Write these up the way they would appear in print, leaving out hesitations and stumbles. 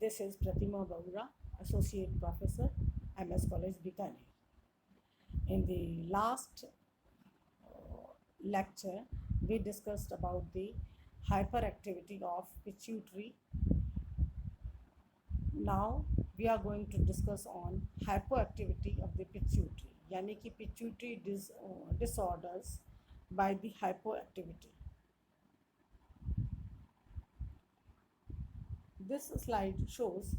This is Pratima Baura, Associate Professor, MS College, Bikaner. In the last lecture, we discussed about the hyperactivity of pituitary. Now we are going to discuss on hypoactivity of the pituitary, यानी कि pituitary disorders by the hypoactivity. This slide shows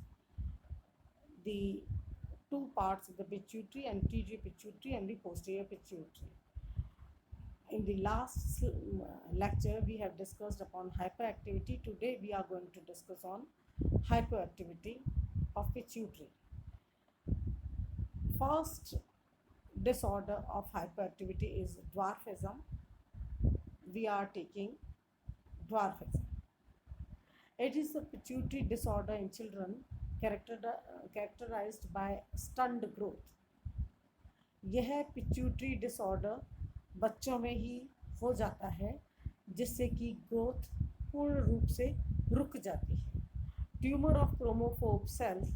the two parts of the pituitary, anterior pituitary and the posterior pituitary. In the last lecture, we have discussed upon hyperactivity. Today, we are going to discuss on hypoactivity of pituitary. First disorder of hyperactivity is dwarfism. We are taking dwarfism. It is a pituitary disorder in children characterized by stunned growth. यह pituitary disorder बच्चों में ही हो जाता है जिससे कि growth पूर्ण रूप से रुक जाती है. ट्यूमर ऑफ क्रोमोफोब सेल्स,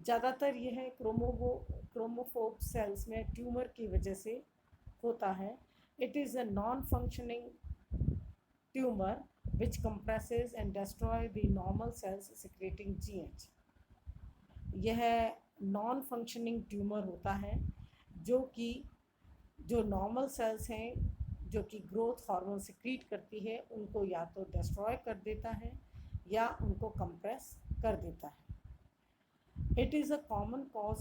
ज़्यादातर यह क्रोमोफोब सेल्स में ट्यूमर की वजह से होता है. It is a non functioning tumour which compresses and destroy the normal cells secreting GH. यह नॉन फंक्शनिंग ट्यूमर होता है जो नॉर्मल सेल्स हैं जो कि ग्रोथ हार्मोन सिक्रीट करती है उनको या तो डिस्ट्रॉय कर देता है या उनको कंप्रेस कर देता है. It is a common cause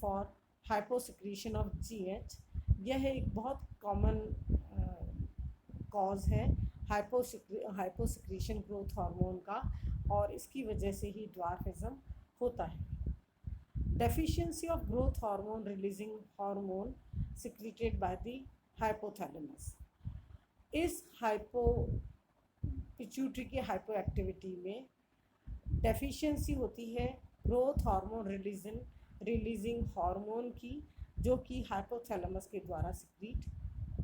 for hyposecretion of GH. यह एक बहुत कॉमन कॉज है हाइपोसिक्रीशन ग्रोथ हार्मोन का और इसकी वजह से ही ड्वार्फिज्म होता है. Deficiency of growth hormone releasing hormone secreted by the hypothalamus. इस पिट्यूटरी की हाइपोएक्टिविटी में डेफिशिएंसी होती है ग्रोथ हार्मोन रिलीजिंग हार्मोन की, जो कि हाइपोथैलेमस के द्वारा सिक्रीट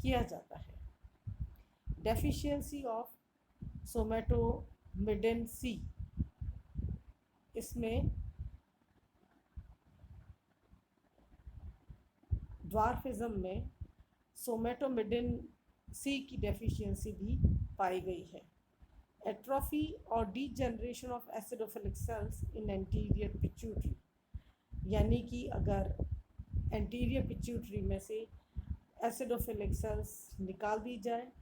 किया जाता है. डेफिशिएंसी ऑफ सोमेटोमिडिन सी, इसमें ड्वार्फिज्म में सोमेटोमिडिन सी की डेफिशिएंसी भी पाई गई है. एट्रोफी और degeneration of acidophilic cells in anterior pituitary, यानी कि अगर एंटीरियर पिट्यूटरी में से एसिडोफिलिक सेल्स निकाल दी जाए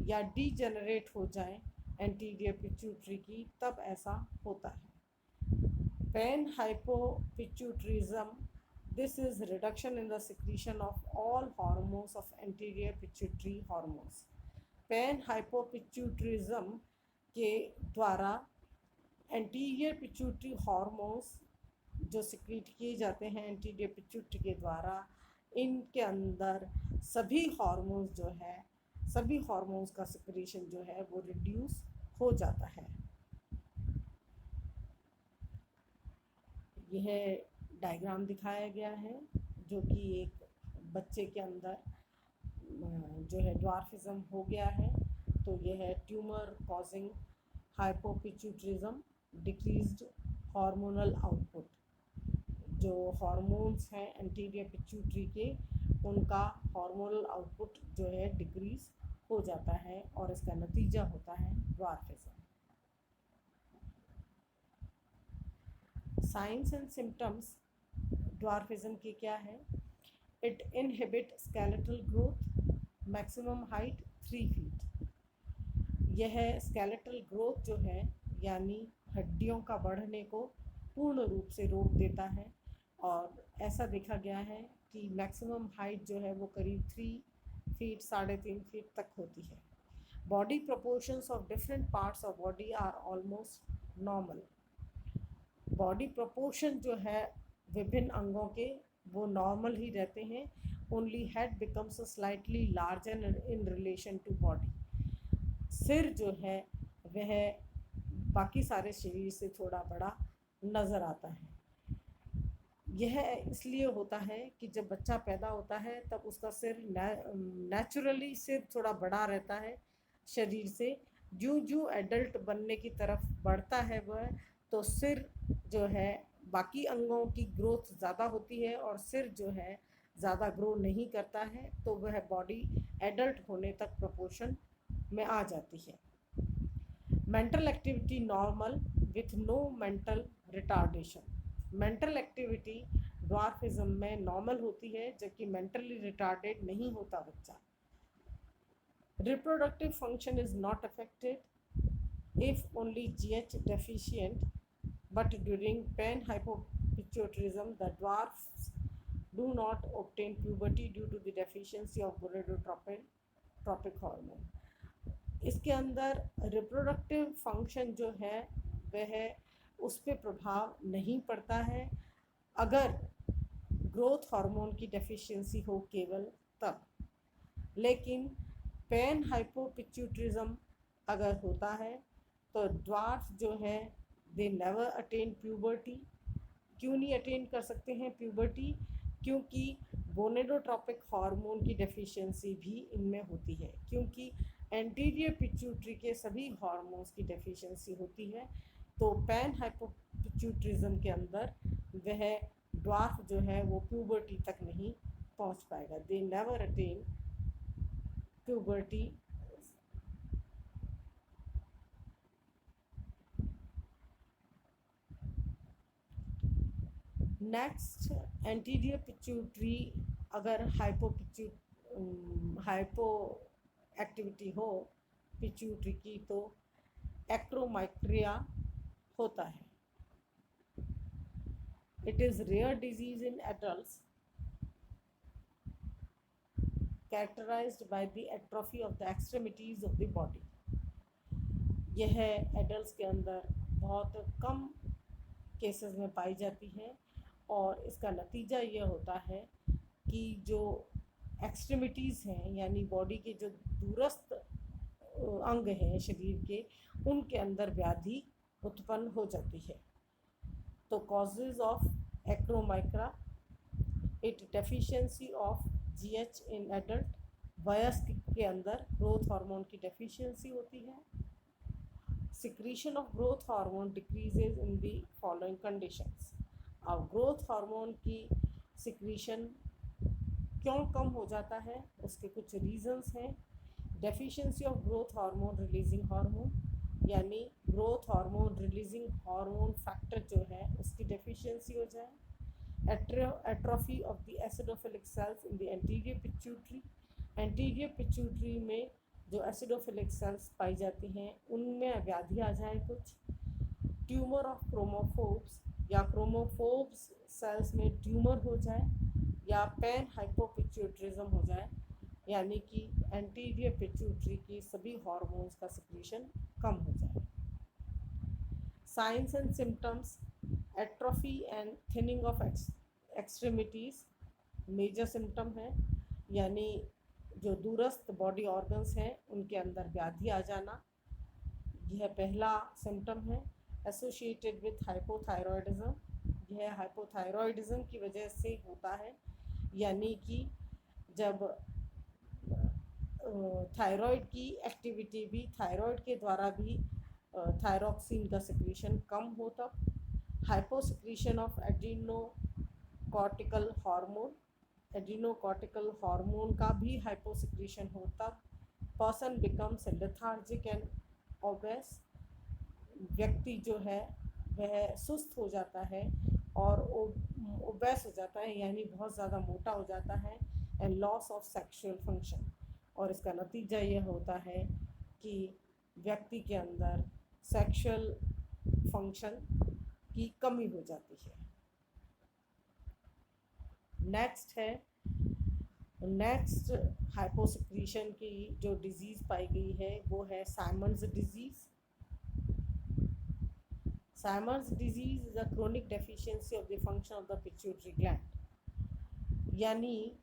या डीजनरेट हो जाए एंटीरियर पिट्यूटरी की, तब ऐसा होता है. Pan hypopituitarism, this is reduction in the secretion of all hormones of anterior pituitary hormones. Pan hypopituitarism के द्वारा एंटीरियर पिट्यूटरी हार्मोन्स जो सिक्रीट किए जाते हैं एंटीरियर पिट्यूटरी के द्वारा, इनके अंदर सभी हार्मोन्स का सिक्रीशन जो है वो रिड्यूस हो जाता है. यह डायग्राम दिखाया गया है जो कि एक बच्चे के अंदर जो है ड्वार्फिज्म हो गया है. तो यह है tumour causing hypopituitarism, decreased hormonal output. जो हार्मोन्स हैं एंटीरियर पिट्यूटरी के, उनका हार्मोनल आउटपुट जो है डिक्रीज हो जाता है और इसका नतीजा होता है dwarfism. Science and symptoms dwarfism के क्या है? It inhibit skeletal growth, maximum height 3 feet. यह स्केलेटल ग्रोथ जो है यानी हड्डियों का बढ़ने को पूर्ण रूप से रोक देता है और ऐसा देखा गया है कि मैक्सिमम हाइट जो है वो करीब 3 फीट 3.5 फीट तक होती है. Body proportions of different parts of body are almost normal. Body proportion जो है विभिन्न अंगों के वो नॉर्मल ही रहते हैं. Only head becomes slightly larger in relation to body. सिर जो है वह बाकी सारे शरीर से थोड़ा बड़ा नज़र आता है. यह इसलिए होता है कि जब बच्चा पैदा होता है तब उसका सिर नेचुरली सिर थोड़ा बड़ा रहता है शरीर से. जो एडल्ट बनने की तरफ बढ़ता है वह तो सिर जो है, बाकी अंगों की ग्रोथ ज़्यादा होती है और सिर जो है ज़्यादा ग्रो नहीं करता है, तो वह बॉडी एडल्ट होने तक प्रोपोर्शन में आ जाती है। Mental activity normal with no mental retardation. Mental activity dwarfism में नॉर्मल होती है, जबकि मेंटली रिटार्डेड नहीं होता बच्चा। Reproductive function is not affected if only GH deficient, but during panhypopituitarism the dwarfs do not obtain puberty due to the deficiency of gonadotropic hormone. इसके अंदर reproductive function जो है वह उस पर प्रभाव नहीं पड़ता है अगर ग्रोथ हार्मोन की डेफिशिएंसी हो केवल तब, लेकिन पैन हाइपोपिट्यूटरिज्म अगर होता है तो ड्वार्फ जो है दे नेवर अटेन प्यूबर्टी। क्यों नहीं अटेन कर सकते हैं प्यूबर्टी? क्योंकि गोनेडोट्रोपिक हार्मोन की डेफिशिएंसी भी इनमें होती है, क्योंकि एंटीरियर पिट्यूटरी के सभी हार्मोन्स की डेफिशिएंसी होती है। तो पैन हाइपोपिट्यूटरिज्म के अंदर वह ड्वार्फ जो है वो प्यूबर्टी तक नहीं पहुंच पाएगा। They never attain puberty. Next, anterior pituitary अगर हाइपो एक्टिविटी हो पिट्यूटरी की तो एक्रोमाइक्रिया होता है। It is rare disease in adults characterized by the atrophy of the extremities of the body. यह एडल्ट्स के अंदर बहुत कम केसेस में पाई जाती है और इसका नतीजा ये होता है कि जो एक्सट्रीमिटीज़ हैं यानी बॉडी के जो दूरस्थ अंग हैं शरीर के, उनके अंदर व्याधि उत्पन्न हो जाती है। तो causes of acromicria, it deficiency of GH in adult. वयस्क के अंदर ग्रोथ हार्मोन की डेफिशिएंसी होती है। Secretion of growth hormone decreases in the following conditions. अब ग्रोथ हार्मोन की सिक्रीशन क्यों कम हो जाता है, उसके कुछ रीजंस हैं। Deficiency of growth hormone releasing hormone, यानी growth hormone releasing hormone factor जो है उसकी डेफिशिएंसी हो जाए। Atrophy of the acidophilic cells in the anterior pituitary. Anterior pituitary में जो एसिडोफिलिक सेल्स पाई जाती हैं उनमें व्याधि आ जाए कुछ। ट्यूमर ऑफ क्रोमोफोब्स या क्रोमोफोब्स सेल्स में ट्यूमर हो जाए, या पैन हाइपोपिट्यूटरिज्म हो जाए, यानी कि एंटीरियर पिट्यूटरी की सभी हार्मोन्स का सिक्रीशन कम हो जाए। Signs and symptoms, atrophy and thinning of extremities major symptom है, यानी जो दूरस्थ बॉडी ऑर्गन्स हैं उनके अंदर व्याधि आ जाना, यह पहला सिम्टम है। एसोसिएटेड विथ हाइपोथायरॉयडिज्म, यह हाइपोथायरॉयडिज्म की वजह से होता है, यानी कि जब थायराइड की एक्टिविटी भी थायराइड के द्वारा भी थायरॉक्सिन का सिक्रीशन कम हो तब। Hyposecretion of adrenocortical hormone, adrenocortical hormone का भी हाइपोसिक्रीशन हो तब। Person becomes lethargic and obese, व्यक्ति जो है वह सुस्त हो जाता है और ओबेस हो जाता है, यानी बहुत ज़्यादा मोटा हो जाता है। And loss of sexual function, और इसका नतीजा यह होता है कि व्यक्ति के अंदर सेक्सुअल फंक्शन की कमी हो जाती है। नेक्स्ट हाइपोसिक्रीशन की जो डिजीज़ पाई गई है वो है Symonds disease. Symonds disease is a chronic deficiency of the function of the pituitary gland, यानी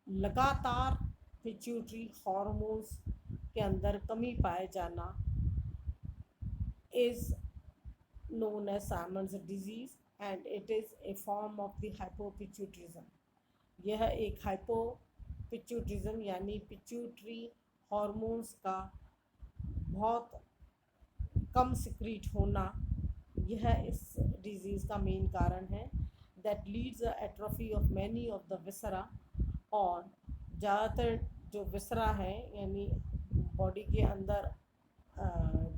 लगातार पिट्यूटरी हार्मोन्स के अंदर कमी पाए जाना is known as Simon's disease and it is a form of the hypopituitarism। यह एक हाइपोपिट्यूटरिज्म यानी पिट्यूटरी हार्मोन्स का बहुत कम सिक्रीट होना यह इस डिजीज़ का मेन कारण है। That leads atrophy of many of the viscera, और ज़्यादातर जो विसरा है यानी बॉडी के अंदर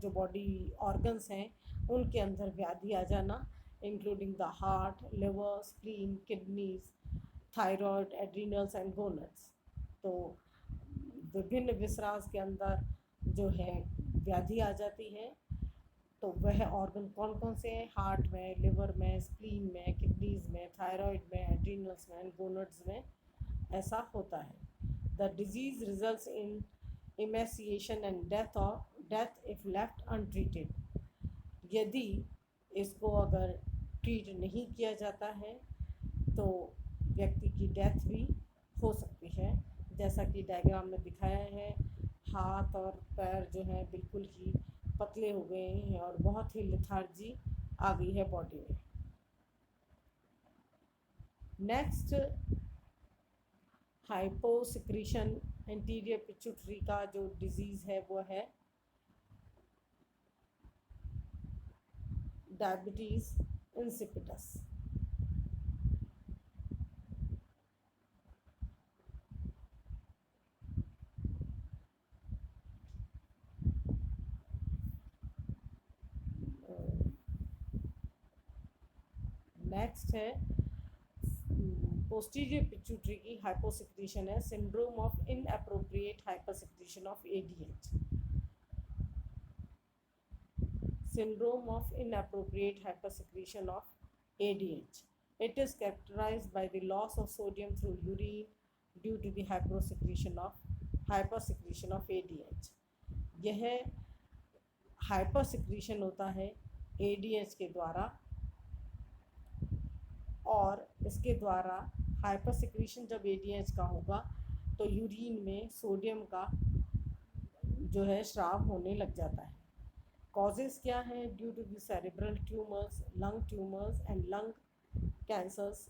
जो बॉडी ऑर्गन्स हैं उनके अंदर व्याधि आ जाना, including the heart, liver, spleen, kidneys, thyroid, adrenals and gonads. तो विभिन्न विसरास के अंदर जो है व्याधि आ जाती है। तो वह ऑर्गन कौन कौन से हैं? हार्ट में, लिवर में, स्प्लीन में, किडनीज में, थायराइड में, एड्रीनल्स में एंड गोनड्स में ऐसा होता है। The disease results in emaciation and death if left untreated. यदि इसको अगर ट्रीट नहीं किया जाता है तो व्यक्ति की डेथ भी हो सकती है। जैसा कि डायग्राम में दिखाया है, हाथ और पैर जो हैं बिल्कुल ही पतले हो गए हैं और बहुत ही लेथार्जी आ गई है बॉडी में। नेक्स्ट, हाइपोसिक्रीशन एंटीरियर पिट्यूटरी का जो डिजीज़ है वो है डायबिटीज़ इंसिपिडस। नेक्स्ट है पोस्टीरियर पिट्यूटरी की हाइपोसिक्रीशन है, syndrome of inappropriate hypersecretion of ADH. Syndrome of inappropriate hypersecretion of ADH. It is characterized by the loss of sodium through urine due to the hypersecretion of ADH. यह हाइपरसिक्रीशन होता है ADH के द्वारा, और इसके द्वारा हाइपरसिक्रीशन जब ADH का होगा तो यूरिन में सोडियम का जो है स्राव होने लग जाता है। कॉजेज़ क्या हैं? Due to the cerebral tumours, lung tumours and lung cancers,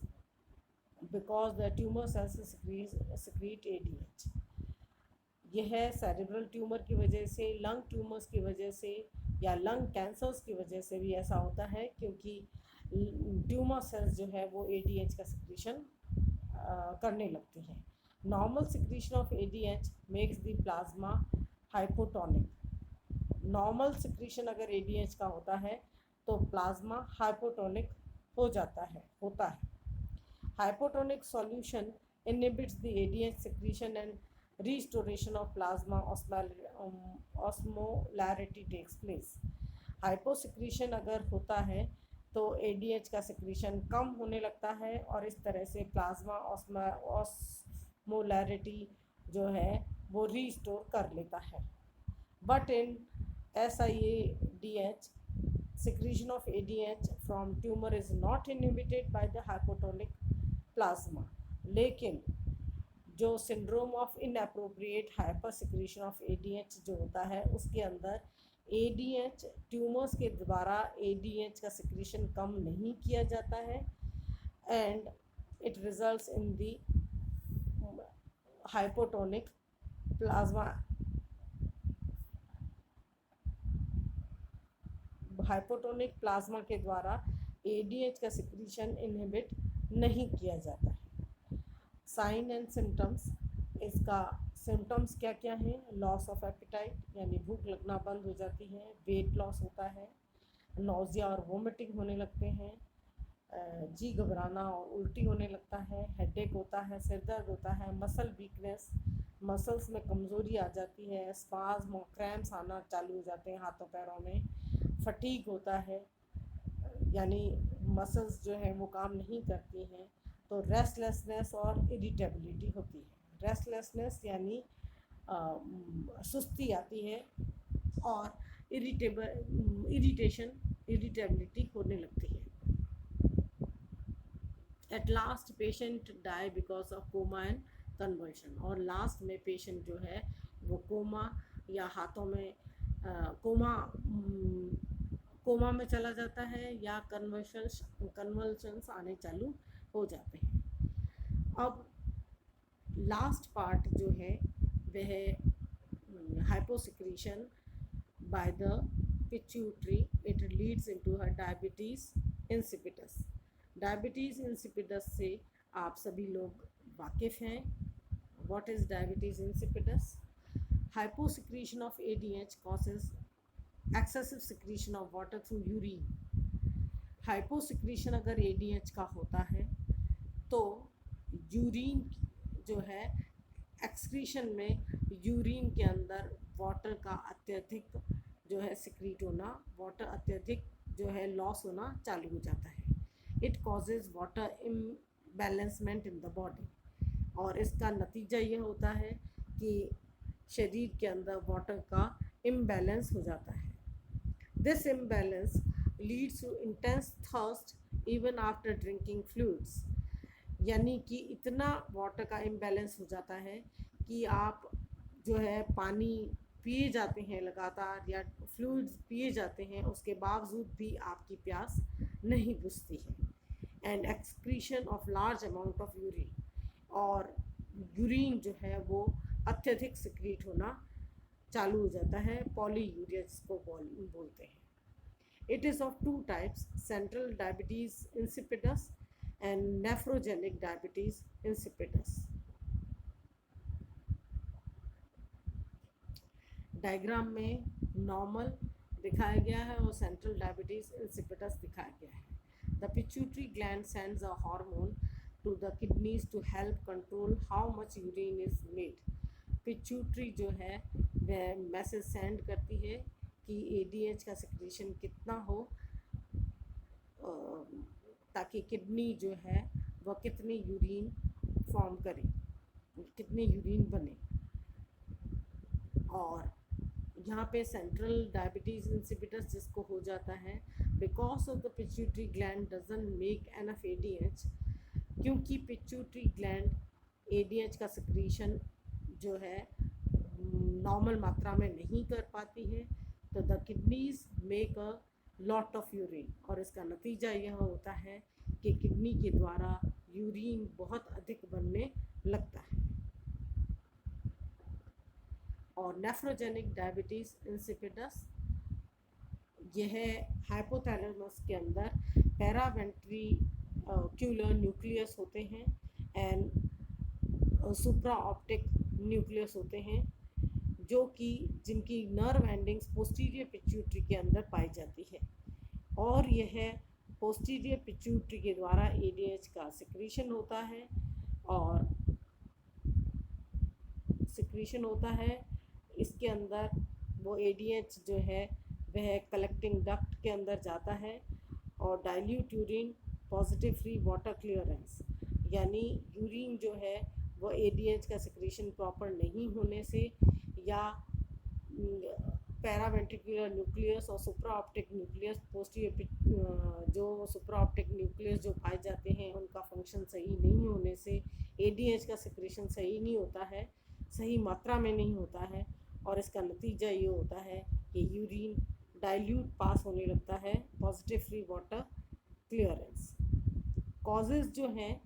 because the tumour cells secrete ADH। यह सेरेब्रल ट्यूमर की वजह से, लंग ट्यूमर्स की वजह से या लंग कैंसर्स की वजह से भी ऐसा होता है, क्योंकि ट्यूमर सेल्स जो है वो ADH का सिक्रीशन करने लगती हैं। Normal secretion of ADH makes the plasma hypotonic. Normal secretion अगर ADH का होता है तो प्लाज्मा हाइपोटोनिक होता है। Hypotonic solution inhibits the ADH secretion and restoration of plasma osmolarity takes place. Hyposecretion अगर होता है तो ADH का सिक्रीशन कम होने लगता है और इस तरह से प्लाज्मा ऑस्मोलैरिटी जो है वो रीस्टोर कर लेता है। But in SIADH, secretion of ADH from tumor is not inhibited by the hypotonic plasma. लेकिन जो syndrome of inappropriate hyper secretion of ADH जो होता है उसके अंदर ADH ट्यूमर्स के द्वारा ADH का सिक्रीशन कम नहीं किया जाता है, and it results in the hypotonic plasma. Hypotonic plasma के द्वारा ADH का सिक्रीशन इनहिबिट नहीं किया जाता है। साइन एंड सिम्टम्स, इसका सिम्टम्स क्या क्या हैं? लॉस ऑफ एपिटाइट यानी भूख लगना बंद हो जाती है, वेट लॉस होता है, नोजिया और वोमिटिंग होने लगते हैं, जी घबराना और उल्टी होने लगता है, हेडेक होता है, सिर दर्द होता है, मसल वीकनेस, मसल्स में कमज़ोरी आ जाती है, स्पाज्म और क्रैम्प्स आना चालू हो जाते हैं हाथों पैरों में, फटीग होता है यानी मसल्स जो हैं वो काम नहीं करती हैं, तो रेस्टलेसनेस और इरिटेबिलिटी होती है। रेस्टलेसनेस यानी सुस्ती आती है और इरिटेबिलिटी होने लगती है। At last patient die because of coma and convulsion, और लास्ट में पेशेंट जो है वो कोमा या हाथों में कोमा में चला जाता है या कन्वर्शंस आने चालू हो जाते हैं। अब लास्ट पार्ट जो है वह hyposecretion by the pituitary it leads into diabetes insipidus. Diabetes insipidus से आप सभी लोग वाकिफ़ हैं। What is diabetes insipidus? Hyposecretion of ADH causes excessive secretion of water through urine. Hyposecretion अगर ADH का होता है तो यूरिन जो है एक्सक्रीशन में यूरिन के अंदर वाटर का अत्यधिक जो है सिक्रीट होना, वाटर अत्यधिक जो है लॉस होना चालू हो जाता है। It causes water imbalancement in the body, और इसका नतीजा ये होता है कि शरीर के अंदर वाटर का इम्बैलेंस हो जाता है। This imbalance leads to intense thirst even after drinking fluids, यानी कि इतना वाटर का इम्बैलेंस हो जाता है कि आप जो है पानी पिए जाते हैं लगातार या फ्लूइड्स पिए जाते हैं, उसके बावजूद भी आपकी प्यास नहीं बुझती है। And excretion of large amount of urine, और यूरिन जो है वो अत्यधिक सिक्रीट होना चालू हो जाता है, पॉलीयूरिया जिसको बोलते हैं। It is of two types, central diabetes insipidus and nephrogenic diabetes insipidus. Diagram में नॉर्मल दिखाया गया है और सेंट्रल डायबिटीज़ इंसिपिडस दिखाया गया है। The pituitary gland sends a hormone to the kidneys to help control how much urine is made. Pituitary जो है वह मैसेज सेंड करती है कि ADH का सिक्रेशन कितना हो, ताकि किडनी जो है वह कितनी यूरिन फॉर्म करे, कितनी यूरिन बने। और यहाँ पे सेंट्रल डायबिटीज़ इंसिपिडस जिसको हो जाता है because of the pituitary gland doesn't make enough ADH, क्योंकि पिट्यूटरी ग्लैंड ADH का सिक्रीशन जो है नॉर्मल मात्रा में नहीं कर पाती है, तो the kidneys make a lot of urine, और इसका नतीजा यह होता है कि किडनी के द्वारा यूरिन बहुत अधिक बनने लगता है। और नेफ्रोजेनिक डायबिटीज़ इंसिपिडस यह हाइपोथैलेमस के अंदर पैरावेंट्रिक्यूलर न्यूक्लियस होते हैं एंड सुप्रा ऑप्टिक न्यूक्लियस होते हैं, जो कि जिनकी नर्व एंडिंग्स पोस्टीरियर पिट्यूटरी के अंदर पाई जाती है, और यह पोस्टीरियर पिट्यूटरी के द्वारा ADH का सिक्रीशन होता है, और सिक्रीशन होता है इसके अंदर वो ADH जो है वह कलेक्टिंग डक्ट के अंदर जाता है, और dilute urine positive free water clearance, यानी यूरिन जो है वो ADH का सिक्रीशन प्रॉपर नहीं होने से या पैरावेंट्रिकुलर न्यूक्लियस और सुप्रा ऑप्टिक न्यूक्लियस पोस्टीरियर जो सुप्रा ऑप्टिक न्यूक्लियस जो पाए जाते हैं उनका फंक्शन सही नहीं होने से ADH का सिक्रेशन सही नहीं होता है, सही मात्रा में नहीं होता है, और इसका नतीजा ये होता है कि यूरिन डाइल्यूट पास होने लगता है, positive free water clearance. Causes जो हैं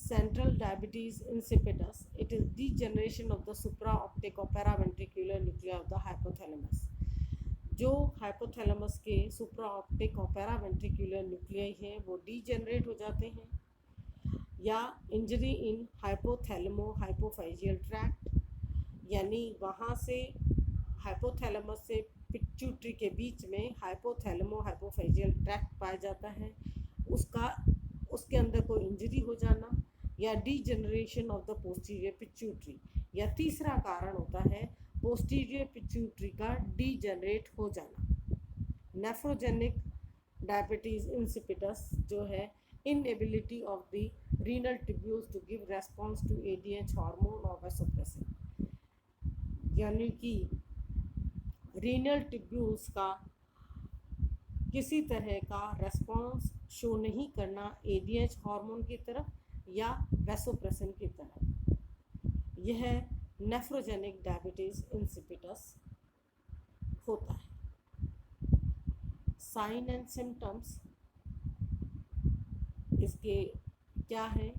central diabetes insipidus, it is degeneration of the supraoptic or paraventricular nuclei of the hypothalamus। जो हाइपोथैलेमस के सुप्राऑप्टिक और पैरावेंट्रिकुलर न्यूक्लियाई हैं वो डीजेनरेट हो जाते हैं, या इंजरी इन हाइपोथैलेमो हाइपोफेजियल ट्रैक्ट, यानी वहाँ से हाइपोथैलेमस से पिट्यूटरी के बीच में हाइपोथैलेमो हाइपोफेजियल ट्रैक्ट पाया जाता है, उसके अंदर कोई इंजरी हो जाना, या degeneration of the posterior pituitary, या तीसरा कारण होता है पोस्टीरियर पिट्यूटरी का डीजेनरेट हो जाना। नेफ्रोजेनिक डायबिटीज़ इंसिपिडस जो है inability of the renal tubules to give response to ADH hormone और वैसोप्रेसिन, यानी कि रीनल ट्यूब्यूल्स का किसी तरह का रेस्पॉन्स शो नहीं करना ADH हार्मोन की तरफ या वैसोप्रेसिन की तरफ, यह नेफ्रोजेनिक डायबिटीज़ इंसिपिडस होता है। साइन एंड सिम्टम्स इसके क्या है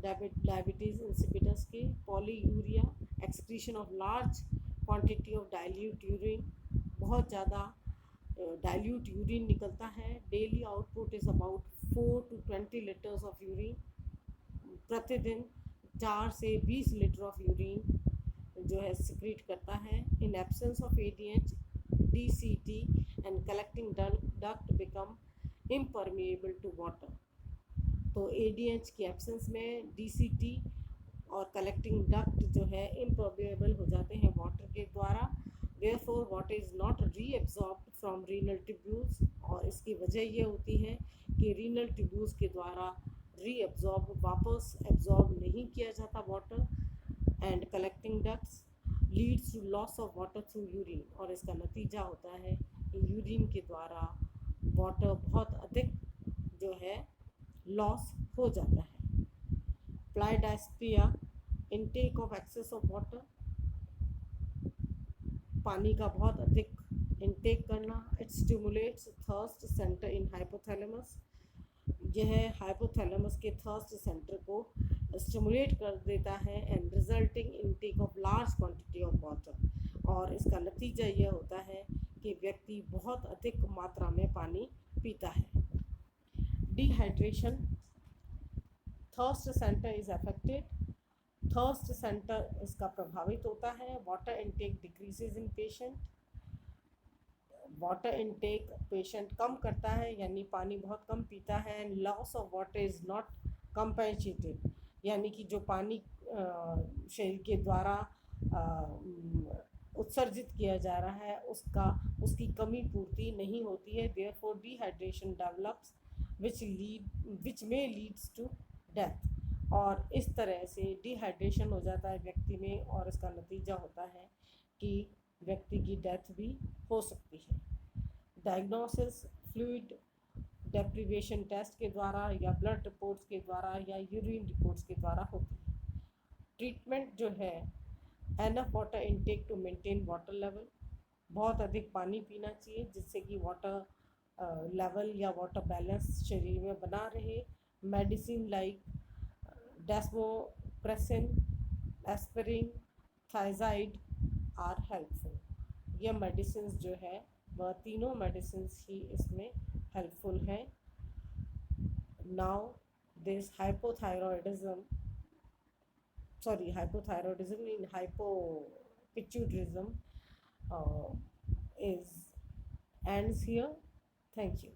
डायबिटीज़ इंसिपिडस के? Polyuria, excretion of large quantity of dilute urine, बहुत ज़्यादा डाइल्यूट यूरिन निकलता है। Daily output is about 4 to 20 litres of urine. प्रतिदिन 4 से 20 लीटर ऑफ यूरिन जो है सिक्रीट करता है। In absence of ADH, DCT and collecting duct become impermeable to water. तो ADH की एब्सेंस में DCT और कलेक्टिंग डक्ट जो है इम्परमिएबल हो जाते हैं वाटर के द्वारा। Therefore water is not reabsorbed from renal tubules, और इसकी वजह ये होती है कि रीनल ट्यूब्यूल्स के द्वारा वापस एब्जॉर्ब नहीं किया जाता water. And collecting ducts leads to loss of water through urine, और इसका नतीजा होता है कि यूरिन के द्वारा वाटर बहुत अधिक जो है लॉस हो जाता है। Polydipsia, intake of excess of water, पानी का बहुत अधिक इनटेक करना। It stimulates thirst centre in hypothalamus, यह हाइपोथैलेमस के थर्स्ट सेंटर को स्टिमुलेट कर देता है। And resulting intake of large quantity of water, और इसका नतीजा यह होता है कि व्यक्ति बहुत अधिक मात्रा में पानी पीता है। Dehydration, thirst centre is affected, thirst centre इसका प्रभावित होता है। Water intake decreases in patient, water intake patient कम करता है, यानी पानी बहुत कम पीता है। And loss of water is not compensated, यानी कि जो पानी शरीर के द्वारा उत्सर्जित किया जा रहा है उसकी कमी पूर्ति नहीं होती है। Therefore dehydration develops which may leads to death, और इस तरह से डिहाइड्रेशन हो जाता है व्यक्ति में, और इसका नतीजा होता है कि व्यक्ति की डेथ भी हो सकती है। डायग्नोसिस फ्लूइड डेप्रिवेशन टेस्ट के द्वारा, या ब्लड रिपोर्ट्स के द्वारा, या यूरिन रिपोर्ट्स के द्वारा होती है। ट्रीटमेंट जो है, enough water intake to maintain water level, बहुत अधिक पानी पीना चाहिए जिससे कि वाटर लेवल या वाटर बैलेंस शरीर में बना रहे। Medicine like desmopressin, aspirin, thiazide are helpful. ये मेडिसिन जो है वह तीनों मेडिसिन ही इसमें हेल्पफुल हैं। Now this hypothyroidism in hypopituitarism is ends here. Thank you.